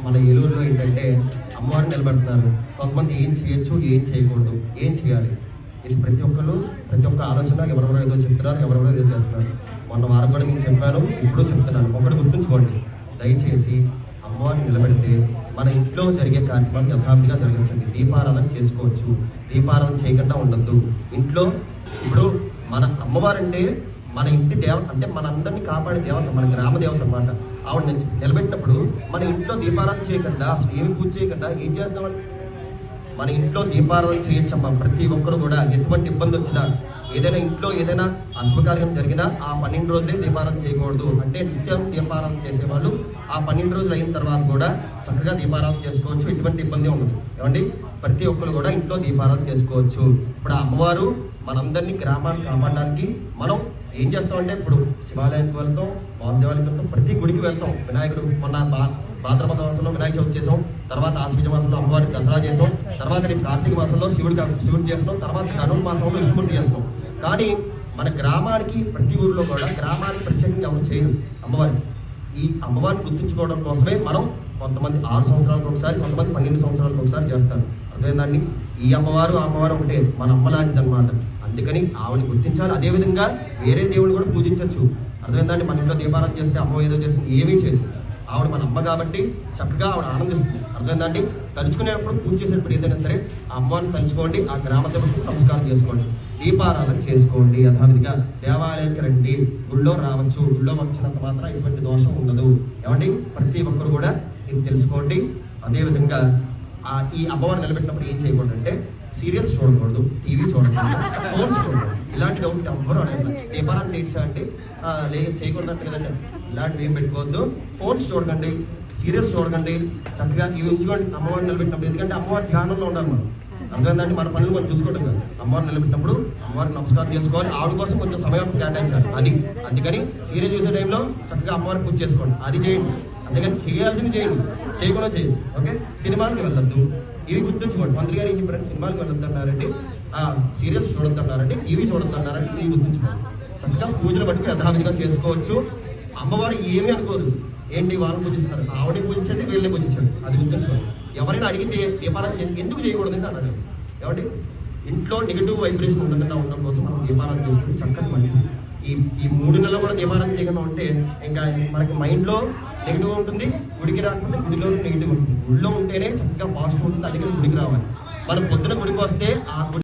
మన ఏలూరులో ఏంటంటే అమ్మవారిని నిలబెడుతున్నారు. కొంతమంది ఏం చేయొచ్చు, ఏం చేయకూడదు, ఏం చేయాలి, ఇది ప్రతి ఒక్క ఆలోచన ఎవరెవరో ఏదో చెప్తున్నారు, ఎవరెవరో ఏదో చేస్తున్నారు. మొన్న వారం కూడా నేను చెప్పాను, ఇప్పుడు చెప్తున్నాను. ఒకటి గుర్తుంచుకోండి, దయచేసి అమ్మవారిని నిలబెడితే మన ఇంట్లో జరిగే కార్యక్రమం యథావిధిగా జరిగించండి. దీపారాధన చేసుకోవచ్చు, దీపారాధన చేయకుండా ఉండద్దు. ఇంట్లో ఇప్పుడు మన అమ్మవారంటే మన ఇంటి దేవత, అంటే మన అందరినీ కాపాడే దేవత, మన గ్రామ దేవత అన్నమాట. ఆవిడ నిలబెట్టినప్పుడు మన ఇంట్లో దీపారాధన చేయకుండా, అసలు ఏమి పూజ చేయకుండా ఏం చేస్తామని? మన ఇంట్లో దీపారాధన చేయొచ్చమ్మా. ప్రతి ఒక్కరు కూడా ఎటువంటి ఇబ్బంది వచ్చినా, ఏదైనా ఇంట్లో ఏదైనా అశుభకార్యం జరిగినా ఆ 12 రోజులే దీపారాధన చేయకూడదు. అంటే నిత్యం దీపారాధన చేసేవాళ్ళు ఆ 12 రోజులు అయిన తర్వాత కూడా చక్కగా దీపారాధన చేసుకోవచ్చు, ఎటువంటి ఇబ్బంది ఉండదు. ఏమండి, ప్రతి ఒక్కరు కూడా ఇంట్లో దీపారాధన చేసుకోవచ్చు. ఇప్పుడు ఆ అమ్మవారు మనందరినీ గ్రామాన్ని కాపాడడానికి మనం ఏం చేస్తామంటే, ఇప్పుడు శివాలయానికి వెళ్తాం, వాసుదేవాలయానికి వెళ్తాం, ప్రతి గుడికి వెళ్తాం. వినాయకుడు మొన్న భాద్రపద మాసంలో వినాయక చవితి చేసాం, తర్వాత ఆశ్వీజ మాసంలో అమ్మవారికి దసరా చేసాం, తర్వాత కార్తీక మాసంలో శివుడు చేస్తాం, తర్వాత ధనుర్ మాసంలో విష్ణుమూర్తి చేస్తాం. కానీ మన గ్రామానికి, ప్రతి ఊరిలో కూడా గ్రామానికి ప్రత్యేకంగా ఎవరు చేయరు అమ్మవారికి. ఈ అమ్మవారిని గుర్తుంచుకోవడం కోసమే మనం కొంతమంది 6 సంవత్సరాలకు ఒకసారి, కొంతమంది 12 సంవత్సరాలకు ఒకసారి చేస్తారు. అర్థమైందండి? ఈ అమ్మవారు ఆ అమ్మవారు ఒకటే, మన అమ్మ లాంటిది అనమాట. అందుకని ఆవిడని గుర్తించాలి. అదేవిధంగా వేరే దేవుని కూడా పూజించవచ్చు. అర్థమైందండి? మన ఇంట్లో దీపారాధన చేస్తే అమ్మ ఏదో చేస్తుంది, ఏమీ చేయదు. ఆవిడ మన అమ్మ కాబట్టి చక్కగా ఆవిడ ఆనందిస్తుంది. అర్థమైందండి? తలుచుకునేటప్పుడు, పూజ చేసేటప్పుడు ఏదైనా సరే ఆ అమ్మవారిని తలుచుకోండి, ఆ గ్రామ దేవతకు నమస్కారం చేసుకోండి, దీపారాధన చేసుకోండి. యథావిధిగా దేవాలయానికి రండి, గుళ్ళో రావచ్చు. గుళ్ళో వచ్చినంత మాత్రం ఎటువంటి దోషం ఉండదు. ఏమండి, ప్రతి ఒక్కరు కూడా ఇది తెలుసుకోండి. అదేవిధంగా ఈ అమ్మవారిని నిలబెట్టినప్పుడు ఏం చేయకూడదు అంటే, సీరియల్స్ చూడకూడదు, టీవీ చూడకూడదు, ఫోన్స్ చూడకూడదు. ఇలాంటి డౌట్ ఎవ్వరు అడగదు. దీపారాధన చేయొచ్చా అంటే లేదు, చేయకూడదు అంటే కదండి. ఇలాంటివి ఏం పెట్టుకోవద్దు. ఫోన్స్ చూడకండి, సీరియల్స్ చూడకండి, చక్కగా ఇవి ఉంచుకోండి అమ్మవారిని నిలబెట్టినప్పుడు. ఎందుకంటే అమ్మవారి ధ్యానంలో ఉండాలి మనం. అర్థమైందండి? మన పనులు మనం చూసుకోవడం కాదు. అమ్మవారిని నిలబెట్టినప్పుడు అమ్మవారికి నమస్కారం చేసుకోవాలి, ఆవిడ కోసం కొంచెం సమయం కేటాయించాలి. అందుకని సీరియల్ చూసే టైంలో చక్కగా అమ్మవారికి పూజ చేసుకోండి, అది చేయండి. అందుకని చేయాల్సింది చేయండి, చేయకుండా చేయండి. ఓకే, సినిమాలకు వెళ్ళొద్దు, ఇవి గుర్తుంచుకోండి. మంత్రి గారు ఏం చెప్పారంటే, సినిమాలకు వెళ్ళొద్దు అన్నారండి, సీరియల్స్ చూడొద్దు అన్నారండి, టీవీ చూడొద్దు అన్నారండి. ఇది గుర్తుంచుకోండి. చక్కగా పూజలు బట్టి యథావిధిగా చేసుకోవచ్చు. అమ్మవారు ఏమీ అనుకోదు. ఏంటి వాళ్ళని పూజిస్తారు, ఆవిడని పూజించండి, వీళ్ళని పూజించండి, అది గుర్తుంచుకోండి. ఎవరైనా అడిగితే దీపారాధన చేయండి, ఎందుకు చేయకూడదంటే అన్నాడు. ఏమండి, ఇంట్లో నెగిటివ్ వైబ్రేషన్ ఉండకుండా ఉండడం కోసం మనం దీపారాధన చేసుకుంటే చక్కటి మంచిది. ఈ 3 నెలలు కూడా దీపారాధన చేయకుండా ఉంటే ఇంకా మనకి మైండ్లో నెగిటివ్ ఉంటుంది, గుడికి రాకపోతే గుడిలో నెగిటివ్ ఉంటుంది. గుడిలో ఉంటేనే చక్కగా పాజిటివ్ ఉంటుంది. అందుకని గుడికి రావాలి. మనం పొద్దున గుడికి వస్తే ఆ గుడి